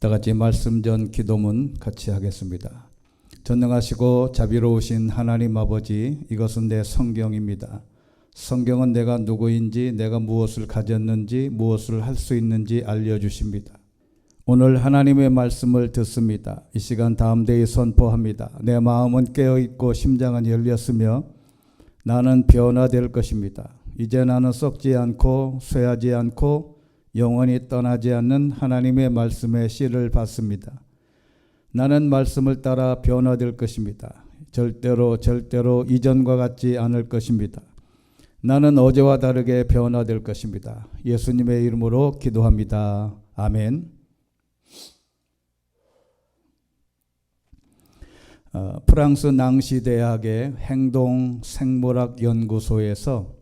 다 같이 말씀 전 기도문 같이 하겠습니다. 전능하시고 자비로우신 하나님 아버지, 이것은 내 성경입니다. 성경은 내가 누구인지, 내가 무엇을 가졌는지, 무엇을 할 수 있는지 알려주십니다. 오늘 하나님의 말씀을 듣습니다. 이 시간 다음대에 선포합니다. 내 마음은 깨어있고 심장은 열렸으며 나는 변화될 것입니다. 이제 나는 썩지 않고 쇠하지 않고 영원히 떠나지 않는 하나님의 말씀의 씨를 받습니다. 나는 말씀을 따라 변화될 것입니다. 절대로 이전과 같지 않을 것입니다. 나는 어제와 다르게 변화될 것입니다. 예수님의 이름으로 기도합니다. 아멘. 프랑스 낭시 대학의 행동 생물학 연구소에서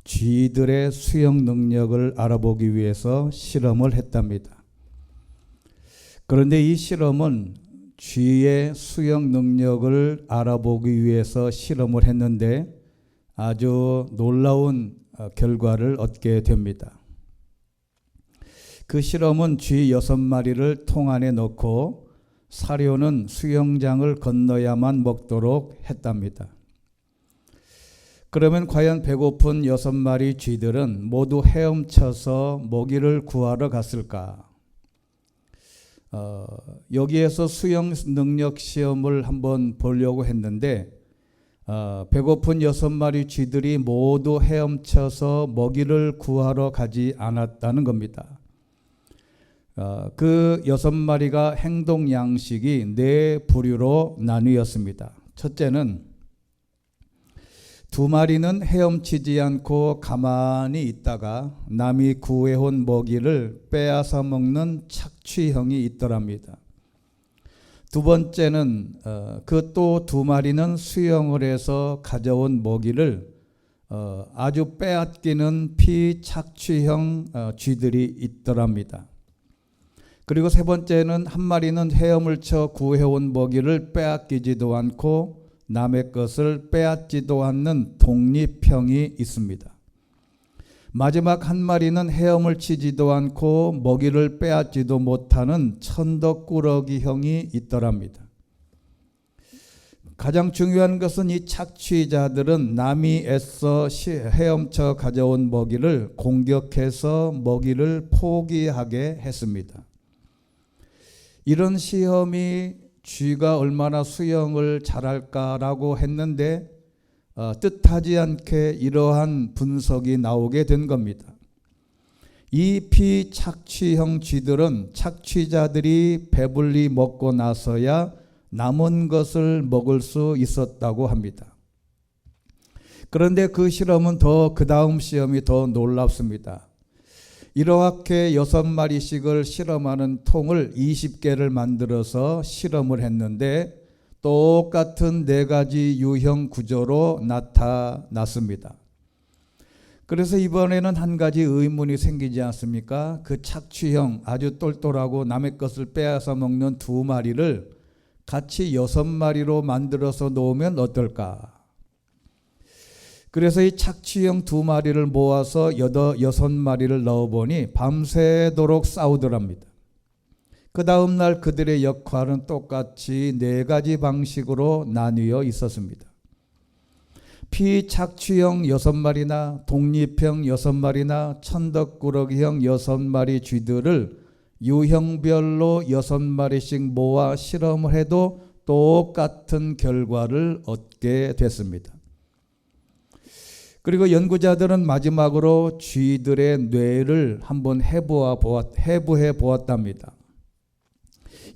쥐들의 수영 능력을 알아보기 위해서 실험을 했답니다. 그런데 이 실험은 쥐의 수영 능력을 알아보기 위해서 실험을 했는데 아주 놀라운 결과를 얻게 됩니다. 그 실험은 쥐 6마리를 통 안에 넣고 사료는 수영장을 건너야만 먹도록 했답니다. 그러면 과연 배고픈 6마리 쥐들은 모두 헤엄쳐서 먹이를 구하러 갔을까? 여기에서 수영 능력 시험을 한번 보려고 했는데 배고픈 6마리 쥐들이 모두 헤엄쳐서 먹이를 구하러 가지 않았다는 겁니다. 그 6마리가 행동 양식이 4부류로 나뉘었습니다. 첫째는 2마리는 헤엄치지 않고 가만히 있다가 남이 구해온 먹이를 빼앗아 먹는 착취형이 있더랍니다. 두 번째는 그 또 2마리는 수영을 해서 가져온 먹이를 아주 빼앗기는 피착취형 쥐들이 있더랍니다. 그리고 세 번째는 1마리는 헤엄을 쳐 구해온 먹이를 빼앗기지도 않고 남의 것을 빼앗지도 않는 독립형이 있습니다. 마지막 1마리는 헤엄을 치지도 않고 먹이를 빼앗지도 못하는 천덕꾸러기형이 있더랍니다. 가장 중요한 것은 이 착취자들은 남이 애써 헤엄쳐 가져온 먹이를 공격해서 먹이를 포기하게 했습니다. 이런 시험이 쥐가 얼마나 수영을 잘할까라고 했는데 뜻하지 않게 이러한 분석이 나오게 된 겁니다. 이 피착취형 쥐들은 착취자들이 배불리 먹고 나서야 남은 것을 먹을 수 있었다고 합니다. 그런데 그 실험은 그 다음 시험이 더 놀랍습니다. 이렇게 6마리씩을 실험하는 통을 20개를 만들어서 실험을 했는데 똑같은 4가지 유형 구조로 나타났습니다. 그래서 이번에는 한 가지 의문이 생기지 않습니까? 그 착취형 아주 똘똘하고 남의 것을 빼앗아 먹는 2마리를 같이 6마리로 만들어서 놓으면 어떨까? 그래서 이 착취형 2마리를 모아서 6마리를 넣어보니 밤새도록 싸우더랍니다. 그 다음날 그들의 역할은 똑같이 4가지 방식으로 나뉘어 있었습니다. 피착취형 6마리나 독립형 6마리나 천덕꾸러기형 6마리 쥐들을 유형별로 6마리씩 모아 실험을 해도 똑같은 결과를 얻게 됐습니다. 그리고 연구자들은 마지막으로 쥐들의 뇌를 한번 해부해 보았답니다.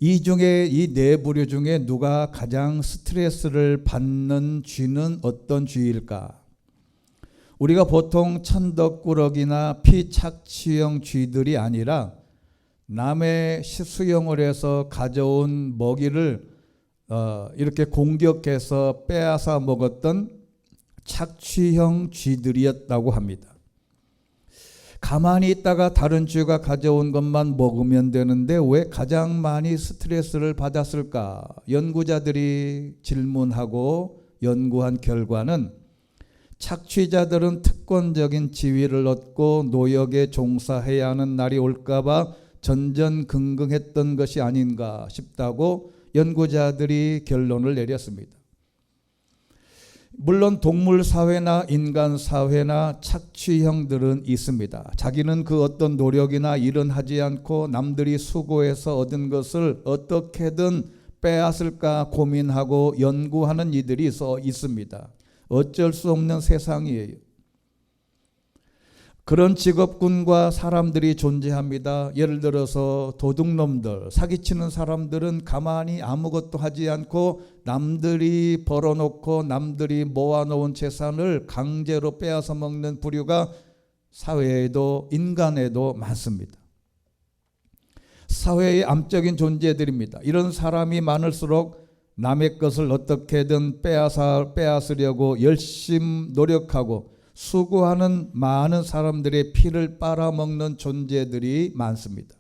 이 중에 이 4부류 중에 누가 가장 스트레스를 받는 쥐는 어떤 쥐일까? 우리가 보통 천덕꾸러기나 피착취형 쥐들이 아니라 남의 수영을 해서 가져온 먹이를 이렇게 공격해서 빼앗아 먹었던 착취형 쥐들이었다고 합니다. 가만히 있다가 다른 쥐가 가져온 것만 먹으면 되는데 왜 가장 많이 스트레스를 받았을까? 연구자들이 질문하고 연구한 결과는 착취자들은 특권적인 지위를 얻고 노역에 종사해야 하는 날이 올까봐 전전긍긍했던 것이 아닌가 싶다고 연구자들이 결론을 내렸습니다. 물론 동물 사회나 인간 사회나 착취형들은 있습니다. 자기는 그 어떤 노력이나 일은 하지 않고 남들이 수고해서 얻은 것을 어떻게든 빼앗을까 고민하고 연구하는 이들이 있습니다. 어쩔 수 없는 세상이에요. 그런 직업군과 사람들이 존재합니다. 예를 들어서 도둑놈들, 사기치는 사람들은 가만히 아무것도 하지 않고 남들이 벌어놓고 남들이 모아놓은 재산을 강제로 빼앗아 먹는 부류가 사회에도 인간에도 많습니다. 사회의 암적인 존재들입니다. 이런 사람이 많을수록 남의 것을 어떻게든 빼앗으려고 열심히 노력하고 수고하는 많은 사람들의 피를 빨아먹는 존재들이 많습니다.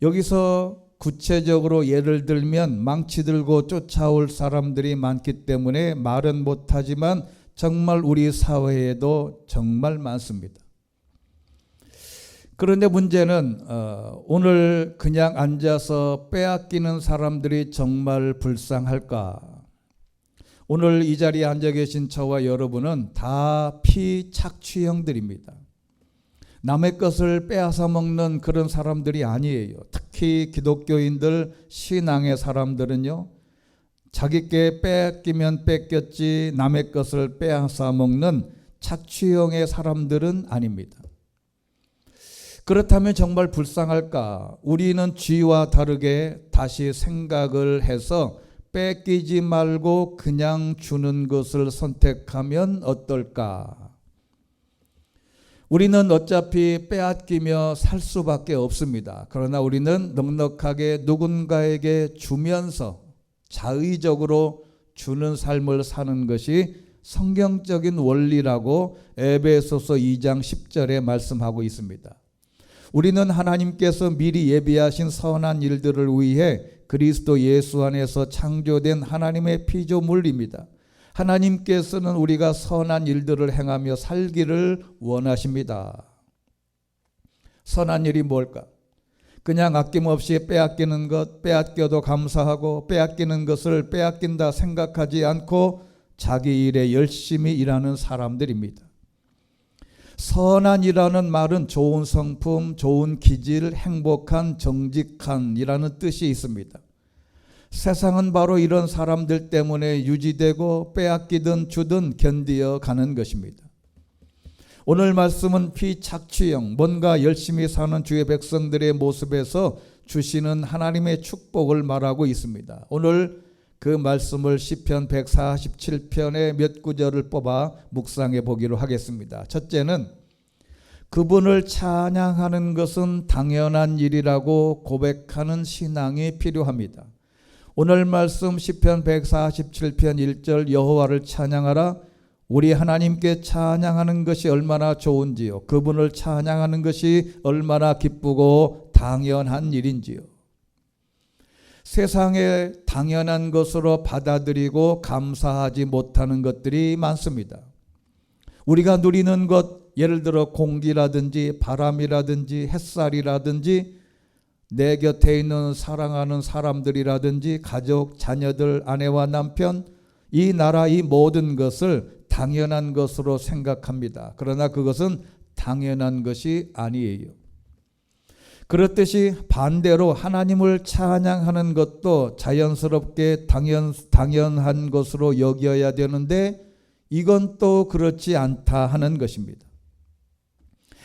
여기서 구체적으로 예를 들면 망치 들고 쫓아올 사람들이 많기 때문에 말은 못하지만 정말 우리 사회에도 정말 많습니다. 그런데 문제는 오늘 그냥 앉아서 빼앗기는 사람들이 정말 불쌍할까? 오늘 이 자리에 앉아 계신 저와 여러분은 다 피착취형들입니다. 남의 것을 빼앗아 먹는 그런 사람들이 아니에요. 특히 기독교인들, 신앙의 사람들은요, 자기께 뺏기면 뺏겼지 남의 것을 빼앗아 먹는 착취형의 사람들은 아닙니다. 그렇다면 정말 불쌍할까? 우리는 쥐와 다르게 다시 생각을 해서 뺏기지 말고 그냥 주는 것을 선택하면 어떨까? 우리는 어차피 빼앗기며 살 수밖에 없습니다. 그러나 우리는 넉넉하게 누군가에게 주면서 자의적으로 주는 삶을 사는 것이 성경적인 원리라고 에베소서 2장 10절에 말씀하고 있습니다. 우리는 하나님께서 미리 예비하신 선한 일들을 위해 그리스도 예수 안에서 창조된 하나님의 피조물입니다. 하나님께서는 우리가 선한 일들을 행하며 살기를 원하십니다. 선한 일이 뭘까? 그냥 아낌없이 빼앗기는 것, 빼앗겨도 감사하고 빼앗기는 것을 빼앗긴다 생각하지 않고 자기 일에 열심히 일하는 사람들입니다. 선한이라는 말은 좋은 성품, 좋은 기질, 행복한, 정직한이라는 뜻이 있습니다. 세상은 바로 이런 사람들 때문에 유지되고 빼앗기든 주든 견디어 가는 것입니다. 오늘 말씀은 피착취형, 뭔가 열심히 사는 주의 백성들의 모습에서 주시는 하나님의 축복을 말하고 있습니다. 오늘 그 말씀을 시편 147편의 몇 구절을 뽑아 묵상해 보기로 하겠습니다. 첫째는 그분을 찬양하는 것은 당연한 일이라고 고백하는 신앙이 필요합니다. 오늘 말씀 시편 147편 1절 여호와를 찬양하라. 우리 하나님께 찬양하는 것이 얼마나 좋은지요. 그분을 찬양하는 것이 얼마나 기쁘고 당연한 일인지요. 세상에 당연한 것으로 받아들이고 감사하지 못하는 것들이 많습니다. 우리가 누리는 것, 예를 들어 공기라든지 바람이라든지 햇살이라든지 내 곁에 있는 사랑하는 사람들이라든지 가족, 자녀들, 아내와 남편, 이 나라, 이 모든 것을 당연한 것으로 생각합니다. 그러나 그것은 당연한 것이 아니에요. 그렇듯이 반대로 하나님을 찬양하는 것도 자연스럽게 당연한 것으로 여겨야 되는데 이건 또 그렇지 않다 하는 것입니다.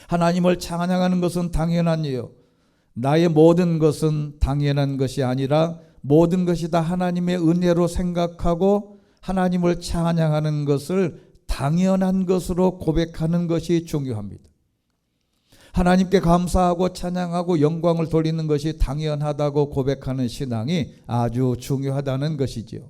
하나님을 찬양하는 것은 당연하니요. 나의 모든 것은 당연한 것이 아니라 모든 것이 다 하나님의 은혜로 생각하고 하나님을 찬양하는 것을 당연한 것으로 고백하는 것이 중요합니다. 하나님께 감사하고 찬양하고 영광을 돌리는 것이 당연하다고 고백하는 신앙이 아주 중요하다는 것이지요.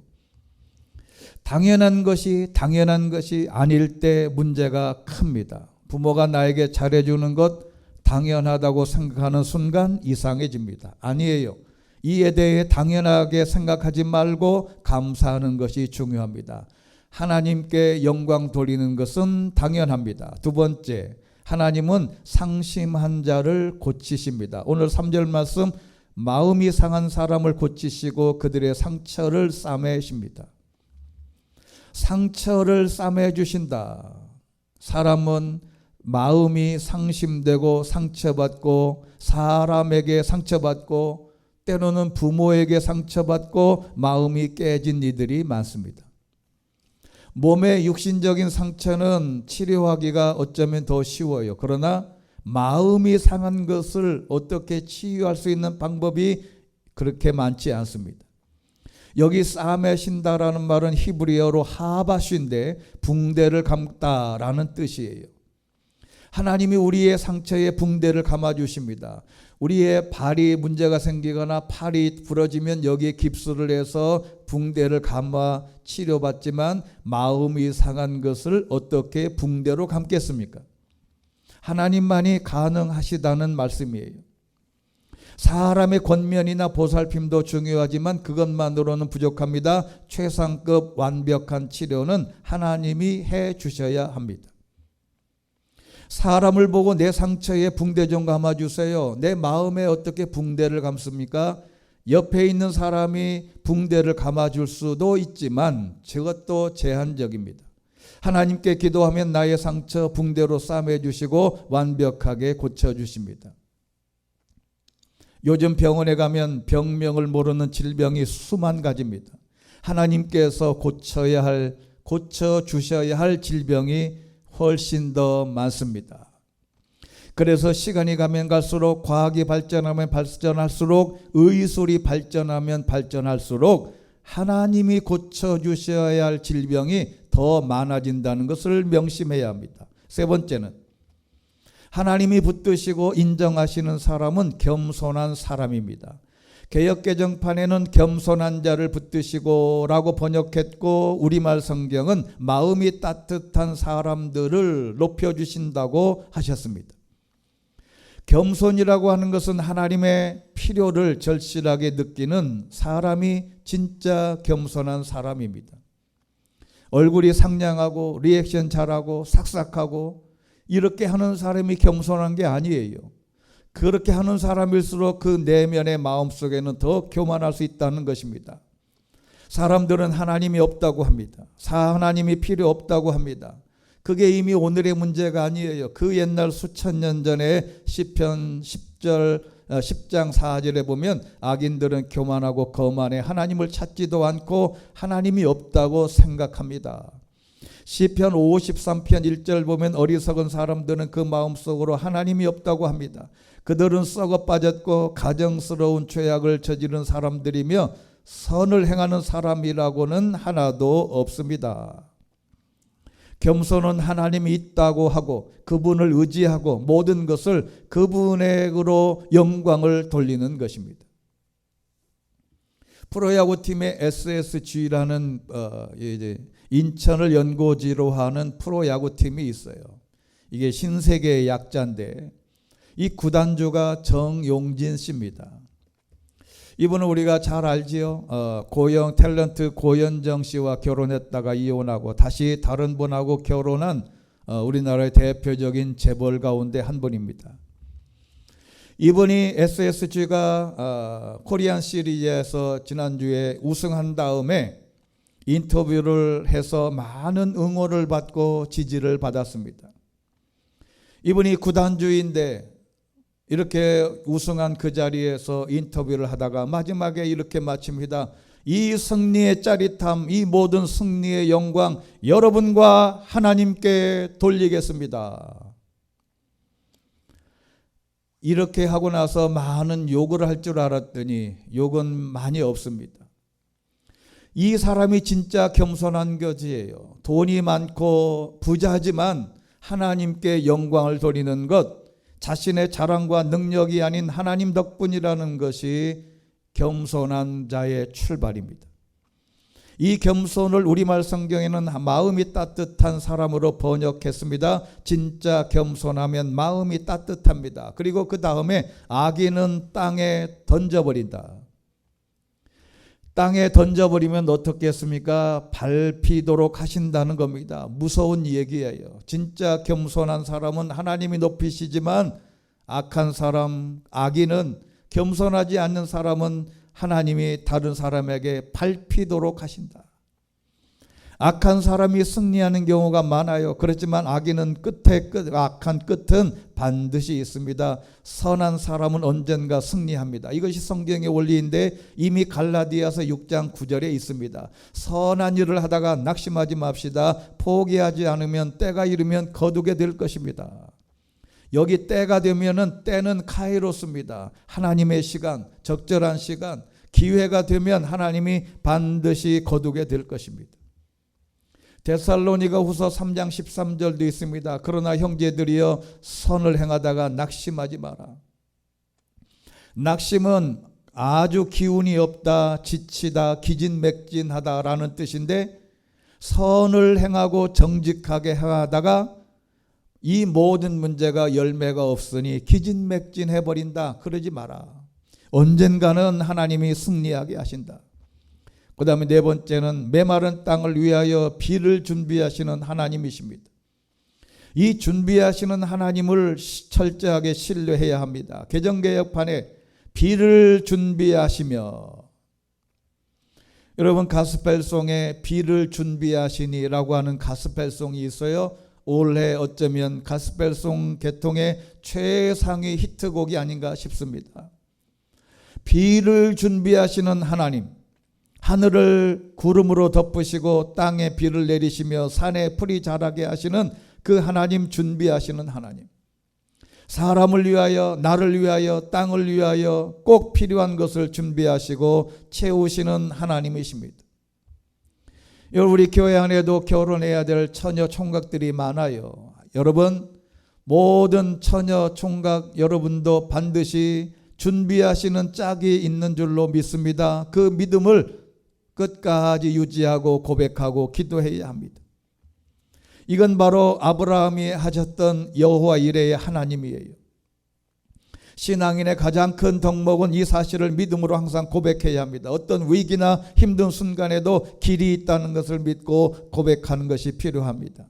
당연한 것이 아닐 때 문제가 큽니다. 부모가 나에게 잘해주는 것 당연하다고 생각하는 순간 이상해집니다. 아니에요. 이에 대해 당연하게 생각하지 말고 감사하는 것이 중요합니다. 하나님께 영광 돌리는 것은 당연합니다. 두 번째, 하나님은 상심한 자를 고치십니다. 오늘 3절 말씀, 마음이 상한 사람을 고치시고 그들의 상처를 싸매십니다. 상처를 싸매 주신다. 사람은 마음이 상심되고 상처받고 사람에게 상처받고 때로는 부모에게 상처받고 마음이 깨진 이들이 많습니다. 몸의 육신적인 상처는 치료하기가 어쩌면 더 쉬워요. 그러나 마음이 상한 것을 어떻게 치유할 수 있는 방법이 그렇게 많지 않습니다. 여기 싸매신다라는 말은 히브리어로 하바슈인데 붕대를 감다라는 뜻이에요. 하나님이 우리의 상처에 붕대를 감아주십니다. 우리의 발이 문제가 생기거나 팔이 부러지면 여기에 깁스를 해서 붕대를 감아 치료받지만 마음이 상한 것을 어떻게 붕대로 감겠습니까? 하나님만이 가능하시다는 말씀이에요. 사람의 권면이나 보살핌도 중요하지만 그것만으로는 부족합니다. 최상급 완벽한 치료는 하나님이 해 주셔야 합니다. 사람을 보고 내 상처에 붕대 좀 감아주세요. 내 마음에 어떻게 붕대를 감습니까? 옆에 있는 사람이 붕대를 감아줄 수도 있지만 저것도 제한적입니다. 하나님께 기도하면 나의 상처 붕대로 싸매주시고 완벽하게 고쳐주십니다. 요즘 병원에 가면 병명을 모르는 질병이 수만 가지입니다. 하나님께서 고쳐주셔야 할 질병이 훨씬 더 많습니다. 그래서 시간이 가면 갈수록 과학이 발전하면 발전할수록 의술이 발전하면 발전할수록 하나님이 고쳐주셔야 할 질병이 더 많아진다는 것을 명심해야 합니다. 세 번째는 하나님이 붙드시고 인정하시는 사람은 겸손한 사람입니다. 개역개정판에는 겸손한 자를 붙드시고 라고 번역했고 우리말 성경은 마음이 따뜻한 사람들을 높여주신다고 하셨습니다. 겸손이라고 하는 것은 하나님의 필요를 절실하게 느끼는 사람이 진짜 겸손한 사람입니다. 얼굴이 상냥하고 리액션 잘하고 삭삭하고 이렇게 하는 사람이 겸손한 게 아니에요. 그렇게 하는 사람일수록 그 내면의 마음속에는 더 교만할 수 있다는 것입니다. 사람들은 하나님이 없다고 합니다. 하나님이 필요 없다고 합니다. 그게 이미 오늘의 문제가 아니에요. 그 옛날 수천 년 전에 시편 10장 4절에 보면 악인들은 교만하고 거만해 하나님을 찾지도 않고 하나님이 없다고 생각합니다. 시편 53편 1절 보면 어리석은 사람들은 그 마음속으로 하나님이 없다고 합니다. 그들은 썩어 빠졌고 가정스러운 죄악을 저지른 사람들이며 선을 행하는 사람이라고는 하나도 없습니다. 겸손은 하나님이 있다고 하고 그분을 의지하고 모든 것을 그분에게로 영광을 돌리는 것입니다. 프로야구팀의 SSG라는 인천을 연고지로 하는 프로야구팀이 있어요. 이게 신세계의 약자인데 이 구단주가 정용진 씨입니다. 이분은 우리가 잘 알지요. 탤런트 고현정 씨와 결혼했다가 이혼하고 다시 다른 분하고 결혼한 우리나라의 대표적인 재벌 가운데 한 분입니다. 이분이 SSG가 코리안 시리즈에서 지난주에 우승한 다음에 인터뷰를 해서 많은 응원을 받고 지지를 받았습니다. 이분이 구단주인데 이렇게 우승한 그 자리에서 인터뷰를 하다가 마지막에 이렇게 마칩니다. 이 승리의 짜릿함, 이 모든 승리의 영광 여러분과 하나님께 돌리겠습니다. 이렇게 하고 나서 많은 욕을 할 줄 알았더니 욕은 많이 없습니다. 이 사람이 진짜 겸손한 것이에요. 돈이 많고 부자지만 하나님께 영광을 돌리는 것, 자신의 자랑과 능력이 아닌 하나님 덕분이라는 것이 겸손한 자의 출발입니다. 이 겸손을 우리말 성경에는 마음이 따뜻한 사람으로 번역했습니다. 진짜 겸손하면 마음이 따뜻합니다. 그리고 그 다음에 악인은 땅에 던져버린다. 땅에 던져버리면 어떻겠습니까? 밟히도록 하신다는 겁니다. 무서운 얘기예요. 진짜 겸손한 사람은 하나님이 높이시지만 악한 사람, 악인은, 겸손하지 않는 사람은 하나님이 다른 사람에게 밟히도록 하신다. 악한 사람이 승리하는 경우가 많아요. 그렇지만 악인은 악한 끝은 반드시 있습니다. 선한 사람은 언젠가 승리합니다. 이것이 성경의 원리인데 이미 갈라디아서 6장 9절에 있습니다. 선한 일을 하다가 낙심하지 맙시다. 포기하지 않으면 때가 이르면 거두게 될 것입니다. 여기 때가 되면은 때는 카이로스입니다. 하나님의 시간, 적절한 시간, 기회가 되면 하나님이 반드시 거두게 될 것입니다. 데살로니가 후서 3장 13절도 있습니다. 그러나 형제들이여 선을 행하다가 낙심하지 마라. 낙심은 아주 기운이 없다, 지치다, 기진맥진하다라는 뜻인데 선을 행하고 정직하게 행하다가 이 모든 문제가 열매가 없으니 기진맥진해버린다. 그러지 마라. 언젠가는 하나님이 승리하게 하신다. 그 다음에 네 번째는 메마른 땅을 위하여 비를 준비하시는 하나님이십니다. 이 준비하시는 하나님을 철저하게 신뢰해야 합니다. 개정개혁판에 비를 준비하시며, 여러분 가스펠송에 비를 준비하시니라고 하는 가스펠송이 있어요. 올해 어쩌면 가스펠송 계통의 최상위 히트곡이 아닌가 싶습니다. 비를 준비하시는 하나님, 하늘을 구름으로 덮으시고 땅에 비를 내리시며 산에 풀이 자라게 하시는 그 하나님, 준비하시는 하나님, 사람을 위하여, 나를 위하여, 땅을 위하여 꼭 필요한 것을 준비하시고 채우시는 하나님이십니다. 여러분, 우리 교회 안에도 결혼해야 될 처녀 총각들이 많아요. 여러분, 모든 처녀 총각 여러분도 반드시 준비하시는 짝이 있는 줄로 믿습니다. 그 믿음을 끝까지 유지하고 고백하고 기도해야 합니다. 이건 바로 아브라함이 하셨던 여호와 이레의 하나님이에요. 신앙인의 가장 큰 덕목은 이 사실을 믿음으로 항상 고백해야 합니다. 어떤 위기나 힘든 순간에도 길이 있다는 것을 믿고 고백하는 것이 필요합니다.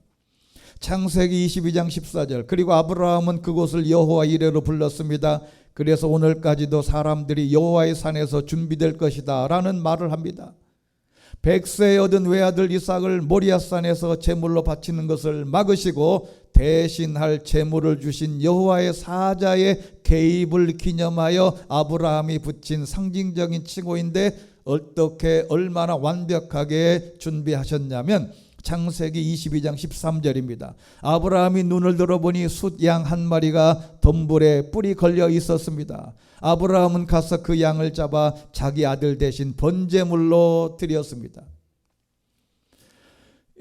창세기 22장 14절, 그리고 아브라함은 그곳을 여호와 이레로 불렀습니다. 그래서 오늘까지도 사람들이 여호와의 산에서 준비될 것이다 라는 말을 합니다. 100세에 얻은 외아들 이삭을 모리아산에서 제물로 바치는 것을 막으시고 대신할 제물을 주신 여호와의 사자의 개입을 기념하여 아브라함이 붙인 상징적인 칭호인데 어떻게 얼마나 완벽하게 준비하셨냐면 창세기 22장 13절입니다. 아브라함이 눈을 들어보니 숫양 한 마리가 덤불에 뿔이 걸려 있었습니다. 아브라함은 가서 그 양을 잡아 자기 아들 대신 번제물로 드렸습니다.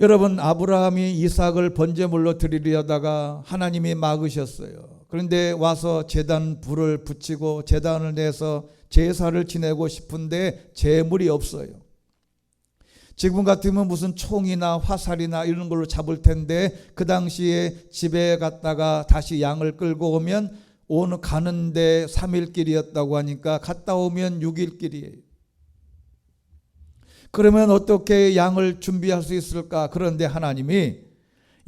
여러분, 아브라함이 이삭을 번제물로 드리려다가 하나님이 막으셨어요. 그런데 와서 제단 불을 붙이고 제단을 내서 제사를 지내고 싶은데 제물이 없어요. 지금 같으면 무슨 총이나 화살이나 이런 걸로 잡을 텐데 그 당시에 집에 갔다가 다시 양을 끌고 오면 오늘 가는데 3일 길이었다고 하니까 갔다 오면 6일 길이에요. 그러면 어떻게 양을 준비할 수 있을까? 그런데 하나님이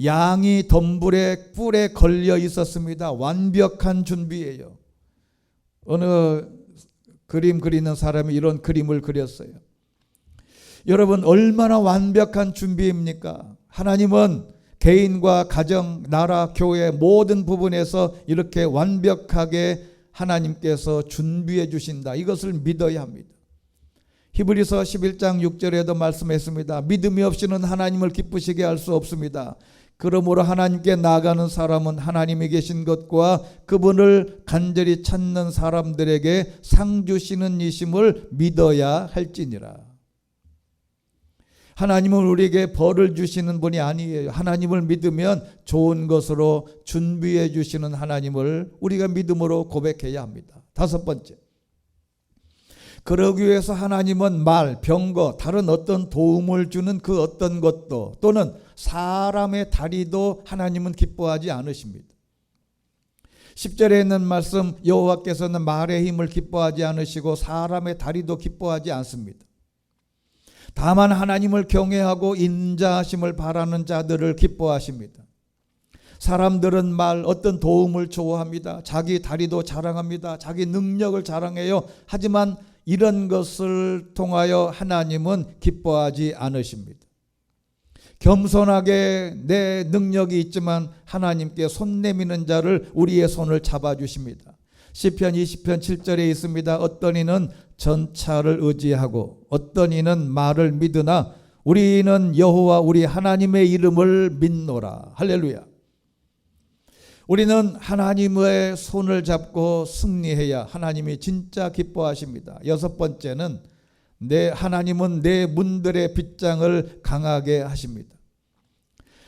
양이 덤불에 뿔에 걸려 있었습니다. 완벽한 준비예요. 어느 그림 그리는 사람이 이런 그림을 그렸어요. 여러분, 얼마나 완벽한 준비입니까? 하나님은 개인과 가정, 나라, 교회 모든 부분에서 이렇게 완벽하게 하나님께서 준비해 주신다. 이것을 믿어야 합니다. 히브리서 11장 6절에도 말씀했습니다. 믿음이 없이는 하나님을 기쁘시게 할 수 없습니다. 그러므로 하나님께 나아가는 사람은 하나님이 계신 것과 그분을 간절히 찾는 사람들에게 상 주시는 이심을 믿어야 할지니라. 하나님은 우리에게 벌을 주시는 분이 아니에요. 하나님을 믿으면 좋은 것으로 준비해 주시는 하나님을 우리가 믿음으로 고백해야 합니다. 다섯 번째, 그러기 위해서 하나님은 말, 병거, 다른 어떤 도움을 주는 그 어떤 것도 또는 사람의 다리도 하나님은 기뻐하지 않으십니다. 10절에 있는 말씀, 여호와께서는 말의 힘을 기뻐하지 않으시고 사람의 다리도 기뻐하지 않습니다. 다만 하나님을 경외하고 인자하심을 바라는 자들을 기뻐하십니다. 사람들은 어떤 도움을 좋아합니다. 자기 다리도 자랑합니다. 자기 능력을 자랑해요. 하지만 이런 것을 통하여 하나님은 기뻐하지 않으십니다. 겸손하게 내 능력이 있지만 하나님께 손 내미는 자를 우리의 손을 잡아주십니다. 시편 20편 7절에 있습니다. 어떤 이는 전차를 의지하고 어떤 이는 말을 믿으나 우리는 여호와 우리 하나님의 이름을 믿노라. 할렐루야. 우리는 하나님의 손을 잡고 승리해야 하나님이 진짜 기뻐하십니다. 여섯 번째는 하나님은 내 문들의 빗장을 강하게 하십니다.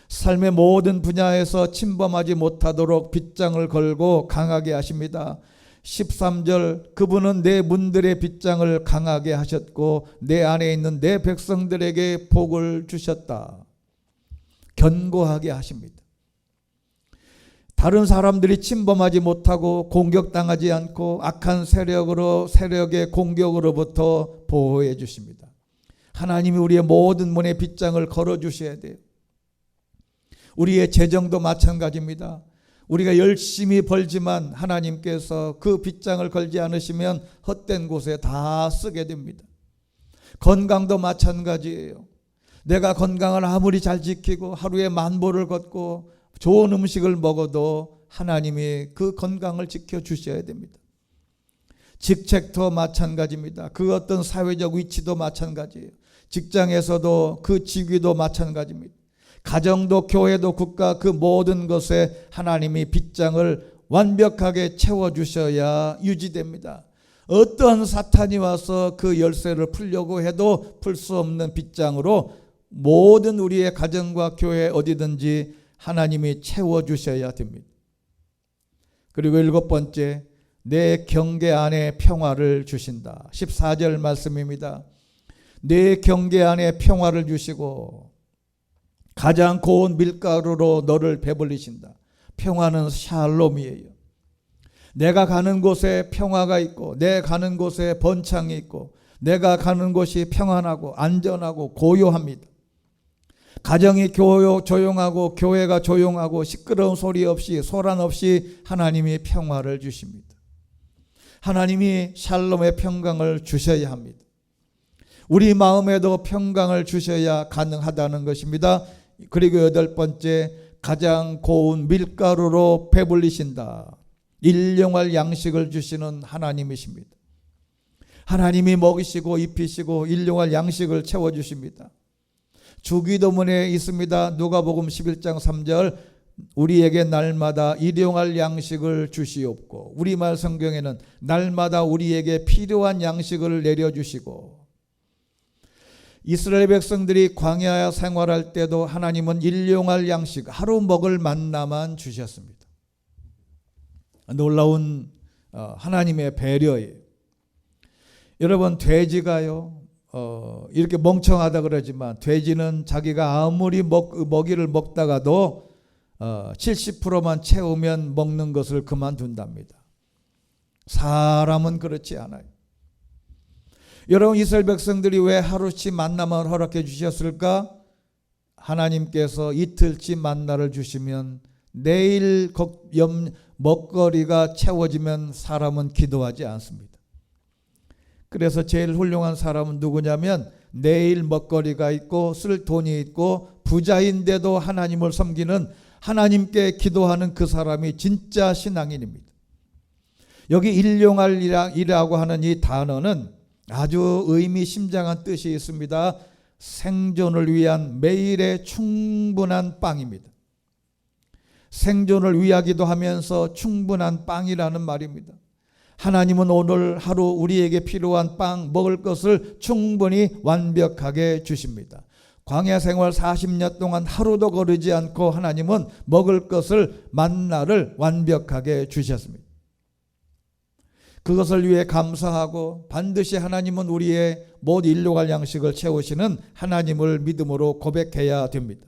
삶의 모든 분야에서 침범하지 못하도록 빗장을 걸고 강하게 하십니다. 13절 그분은 내 문들의 빗장을 강하게 하셨고 내 안에 있는 내 백성들에게 복을 주셨다. 견고하게 하십니다. 다른 사람들이 침범하지 못하고 공격당하지 않고 악한 세력의 공격으로부터 보호해 주십니다. 하나님이 우리의 모든 문의 빗장을 걸어 주셔야 돼요. 우리의 재정도 마찬가지입니다. 우리가 열심히 벌지만 하나님께서 그 빗장을 걸지 않으시면 헛된 곳에 다 쓰게 됩니다. 건강도 마찬가지예요. 내가 건강을 아무리 잘 지키고 하루에 10,000보를 걷고 좋은 음식을 먹어도 하나님이 그 건강을 지켜주셔야 됩니다. 직책도 마찬가지입니다. 그 어떤 사회적 위치도 마찬가지예요. 직장에서도 그 직위도 마찬가지입니다. 가정도 교회도 국가 그 모든 것에 하나님이 빗장을 완벽하게 채워주셔야 유지됩니다. 어떠한 사탄이 와서 그 열쇠를 풀려고 해도 풀 수 없는 빗장으로 모든 우리의 가정과 교회 어디든지 하나님이 채워주셔야 됩니다. 그리고 7번째, 내 경계 안에 평화를 주신다. 14절 말씀입니다. 내 경계 안에 평화를 주시고 가장 고운 밀가루로 너를 배불리신다. 평화는 샬롬이에요. 내가 가는 곳에 평화가 있고 내 가는 곳에 번창이 있고 내가 가는 곳이 평안하고 안전하고 고요합니다. 가정이 조용하고 교회가 조용하고 시끄러운 소리 없이 소란 없이 하나님이 평화를 주십니다. 하나님이 샬롬의 평강을 주셔야 합니다. 우리 마음에도 평강을 주셔야 가능하다는 것입니다. 그리고 8번째, 가장 고운 밀가루로 배불리신다. 일용할 양식을 주시는 하나님이십니다. 하나님이 먹이시고 입히시고 일용할 양식을 채워주십니다. 주기도문에 있습니다. 누가복음 11장 3절 우리에게 날마다 일용할 양식을 주시옵고, 우리말 성경에는 날마다 우리에게 필요한 양식을 내려주시고, 이스라엘 백성들이 광야 생활할 때도 하나님은 일용할 양식, 하루 먹을 만나만 주셨습니다. 놀라운 하나님의 배려예요. 여러분, 돼지가요 이렇게 멍청하다 그러지만 돼지는 자기가 아무리 먹이를 먹다가도 70%만 채우면 먹는 것을 그만둔답니다. 사람은 그렇지 않아요. 여러분, 이스라엘 백성들이 왜 하루치 만나만 허락해 주셨을까? 하나님께서 이틀치 만나를 주시면 내일 먹거리가 채워지면 사람은 기도하지 않습니다. 그래서 제일 훌륭한 사람은 누구냐면 내일 먹거리가 있고 쓸 돈이 있고 부자인데도 하나님을 섬기는, 하나님께 기도하는 그 사람이 진짜 신앙인입니다. 여기 일용할이라고 하는 이 단어는 아주 의미심장한 뜻이 있습니다. 생존을 위한 매일의 충분한 빵입니다. 생존을 위하기도 하면서 충분한 빵이라는 말입니다. 하나님은 오늘 하루 우리에게 필요한 빵, 먹을 것을 충분히 완벽하게 주십니다. 광야 생활 40년 동안 하루도 거르지 않고 하나님은 먹을 것을, 만나를 완벽하게 주셨습니다. 그것을 위해 감사하고 반드시 하나님은 우리의 못 일용할 양식을 채우시는 하나님을 믿음으로 고백해야 됩니다.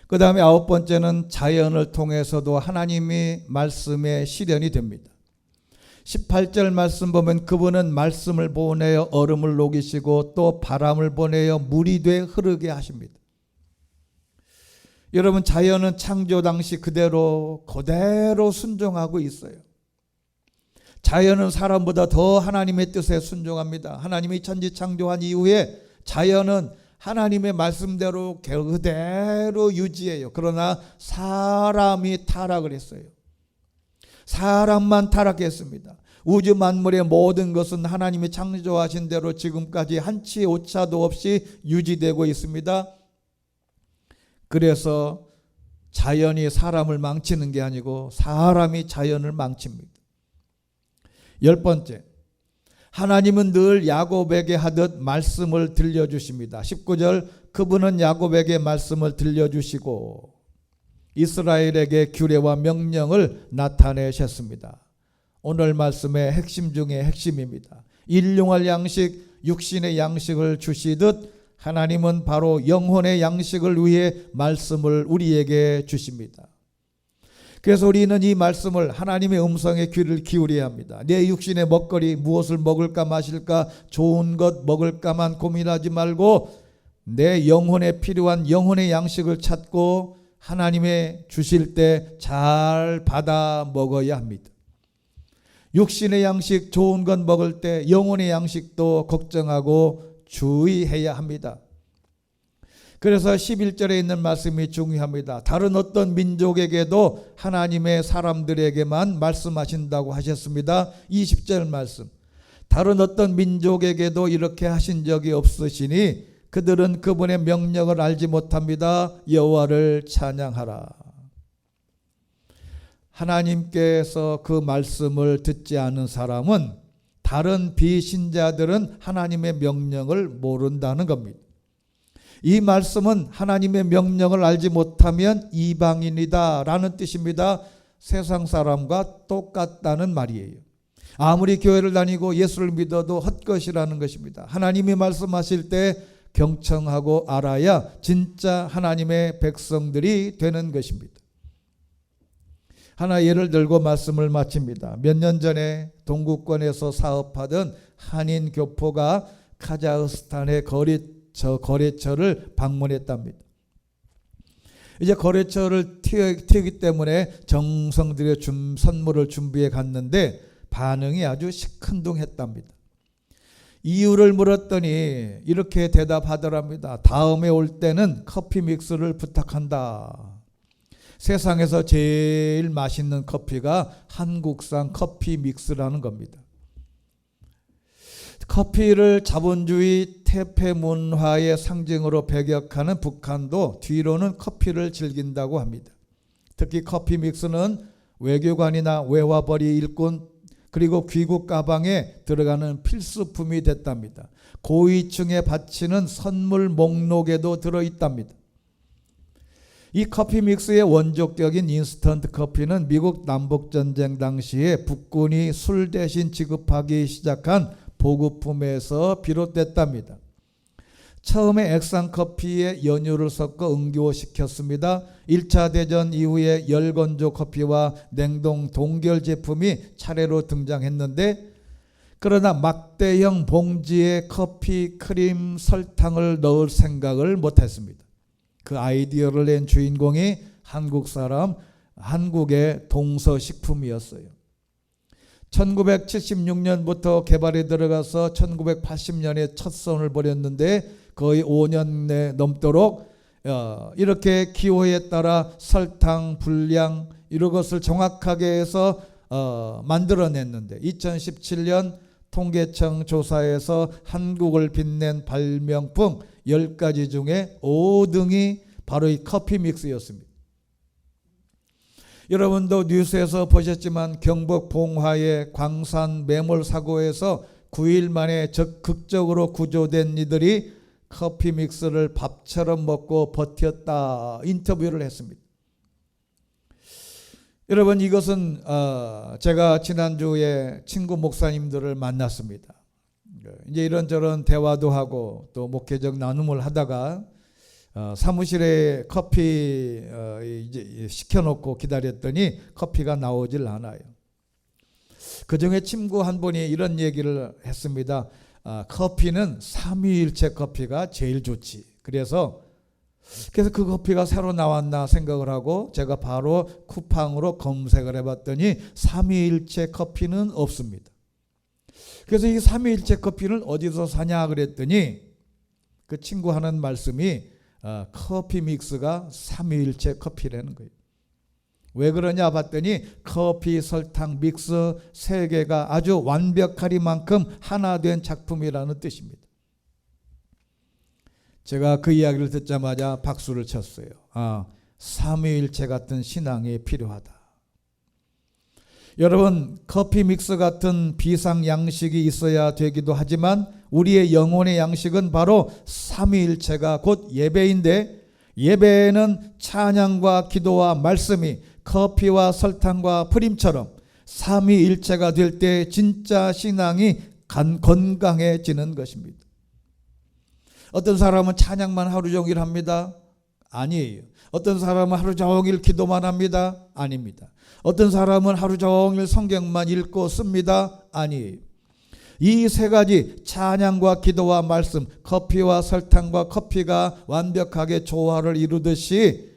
그 다음에 9번째는 자연을 통해서도 하나님이 말씀의 실현이 됩니다. 18절 말씀 보면 그분은 말씀을 보내어 얼음을 녹이시고 또 바람을 보내어 물이 돼 흐르게 하십니다. 여러분, 자연은 창조 당시 그대로 순종하고 있어요. 자연은 사람보다 더 하나님의 뜻에 순종합니다. 하나님이 천지 창조한 이후에 자연은 하나님의 말씀대로 그대로 유지해요. 그러나 사람이 타락을 했어요. 사람만 타락했습니다. 우주 만물의 모든 것은 하나님이 창조하신 대로 지금까지 한치 오차도 없이 유지되고 있습니다. 그래서 자연이 사람을 망치는 게 아니고 사람이 자연을 망칩니다. 10번째, 하나님은 늘 야곱에게 하듯 말씀을 들려주십니다. 19절, 그분은 야곱에게 말씀을 들려주시고 이스라엘에게 규례와 명령을 나타내셨습니다. 오늘 말씀의 핵심 중에 핵심입니다. 일용할 양식, 육신의 양식을 주시듯 하나님은 바로 영혼의 양식을 위해 말씀을 우리에게 주십니다. 그래서 우리는 이 말씀을 하나님의 음성에 귀를 기울여야 합니다. 내 육신의 먹거리 무엇을 먹을까 마실까 좋은 것 먹을까만 고민하지 말고 내 영혼에 필요한 영혼의 양식을 찾고 하나님의 주실 때 잘 받아 먹어야 합니다. 육신의 양식 좋은 것 먹을 때 영혼의 양식도 걱정하고 주의해야 합니다. 그래서 11절에 있는 말씀이 중요합니다. 다른 어떤 민족에게도 하나님의 사람들에게만 말씀하신다고 하셨습니다. 20절 말씀, 다른 어떤 민족에게도 이렇게 하신 적이 없으시니 그들은 그분의 명령을 알지 못합니다. 여호와를 찬양하라. 하나님께서 그 말씀을 듣지 않은 사람은 다른 비신자들은 하나님의 명령을 모른다는 겁니다. 이 말씀은 하나님의 명령을 알지 못하면 이방인이다 라는 뜻입니다. 세상 사람과 똑같다는 말이에요. 아무리 교회를 다니고 예수를 믿어도 헛것이라는 것입니다. 하나님이 말씀하실 때 경청하고 알아야 진짜 하나님의 백성들이 되는 것입니다. 하나 예를 들고 말씀을 마칩니다. 몇 년 전에 동구권에서 사업하던 한인 교포가 카자흐스탄의 거래처를 방문했답니다. 이제 거래처를 튀기 때문에 정성 들여 선물을 준비해 갔는데 반응이 아주 시큰둥했답니다. 이유를 물었더니 이렇게 대답하더랍니다. 다음에 올 때는 커피 믹스를 부탁한다. 세상에서 제일 맛있는 커피가 한국산 커피 믹스라는 겁니다. 커피를 자본주의 태폐 문화의 상징으로 배격하는 북한도 뒤로는 커피를 즐긴다고 합니다. 특히 커피 믹스는 외교관이나 외화벌이 일꾼 그리고 귀국 가방에 들어가는 필수품이 됐답니다. 고위층에 바치는 선물 목록에도 들어있답니다. 이 커피 믹스의 원조격인 인스턴트 커피는 미국 남북전쟁 당시에 북군이 술 대신 지급하기 시작한 보급품에서 비롯됐답니다. 처음에 액상커피에 연유를 섞어 응고시켰습니다. 1차 대전 이후에 열건조 커피와 냉동 동결 제품이 차례로 등장했는데 그러나 막대형 봉지에 커피, 크림, 설탕을 넣을 생각을 못했습니다. 그 아이디어를 낸 주인공이 한국 사람, 한국의 동서식품이었어요. 1976년부터 개발에 들어가서 1980년에 첫 선을 벌였는데 거의 5년 넘도록 이렇게 기호에 따라 설탕, 분량 이런 것을 정확하게 해서 만들어냈는데 2017년 통계청 조사에서 한국을 빛낸 발명품 10가지 중에 5등이 바로 이 커피 믹스였습니다. 여러분도 뉴스에서 보셨지만 경북 봉화의 광산 매몰 사고에서 9일 만에 극적으로 구조된 이들이 커피 믹스를 밥처럼 먹고 버텼다 인터뷰를 했습니다. 여러분 이것은 제가 지난주에 친구 목사님들을 만났습니다. 이제 이런저런 대화도 하고 또 목회적 나눔을 하다가 사무실에 커피 이제 시켜놓고 기다렸더니 커피가 나오질 않아요. 그중에 친구 한 분이 이런 얘기를 했습니다. 커피는 삼위일체 커피가 제일 좋지. 그래서 그 커피가 새로 나왔나 생각을 하고 제가 바로 쿠팡으로 검색을 해봤더니 삼위일체 커피는 없습니다. 그래서 이 삼위일체 커피를 어디서 사냐 그랬더니 그 친구 하는 말씀이 커피 믹스가 삼위일체 커피라는 거예요. 왜 그러냐 봤더니 커피, 설탕, 믹스 세 개가 아주 완벽하리만큼 하나 된 작품이라는 뜻입니다. 제가 그 이야기를 듣자마자 박수를 쳤어요. 삼위일체 같은 신앙이 필요하다. 여러분, 커피 믹스 같은 비상 양식이 있어야 되기도 하지만 우리의 영혼의 양식은 바로 삼위일체가 곧 예배인데, 예배에는 찬양과 기도와 말씀이 커피와 설탕과 프림처럼 삼위일체가 될 때 진짜 신앙이 건강해지는 것입니다. 어떤 사람은 찬양만 하루 종일 합니다. 아니에요. 어떤 사람은 하루 종일 기도만 합니다. 아닙니다. 어떤 사람은 하루 종일 성경만 읽고 씁니다. 아니에요. 이 세 가지 찬양과 기도와 말씀, 커피와 설탕과 커피가 완벽하게 조화를 이루듯이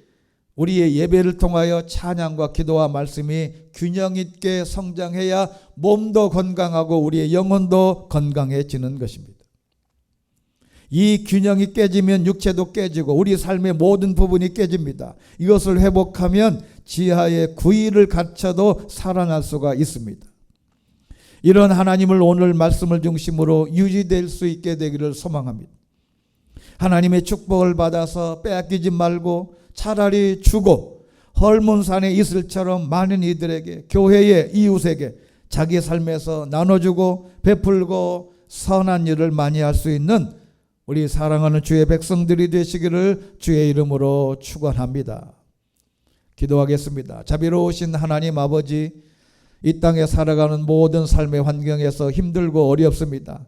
우리의 예배를 통하여 찬양과 기도와 말씀이 균형 있게 성장해야 몸도 건강하고 우리의 영혼도 건강해지는 것입니다. 이 균형이 깨지면 육체도 깨지고 우리 삶의 모든 부분이 깨집니다. 이것을 회복하면 지하에 구의를 갖춰도 살아날 수가 있습니다. 이런 하나님을 오늘 말씀을 중심으로 유지될 수 있게 되기를 소망합니다. 하나님의 축복을 받아서 빼앗기지 말고 차라리 주고 헐몬산의 이슬처럼 많은 이들에게, 교회의 이웃에게 자기 삶에서 나눠주고 베풀고 선한 일을 많이 할 수 있는 우리 사랑하는 주의 백성들이 되시기를 주의 이름으로 축원합니다. 기도하겠습니다. 자비로우신 하나님 아버지, 이 땅에 살아가는 모든 삶의 환경에서 힘들고 어렵습니다.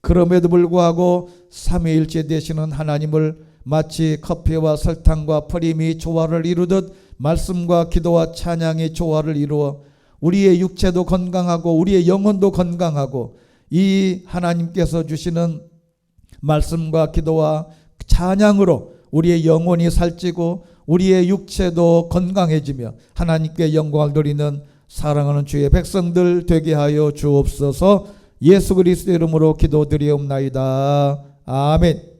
그럼에도 불구하고 삼위일체 되시는 하나님을 마치 커피와 설탕과 프림이 조화를 이루듯 말씀과 기도와 찬양이 조화를 이루어 우리의 육체도 건강하고 우리의 영혼도 건강하고 이 하나님께서 주시는 말씀과 기도와 찬양으로 우리의 영혼이 살찌고 우리의 육체도 건강해지며 하나님께 영광을 돌리는 사랑하는 주의 백성들 되게 하여 주옵소서. 예수 그리스도 이름으로 기도드리옵나이다. 아멘.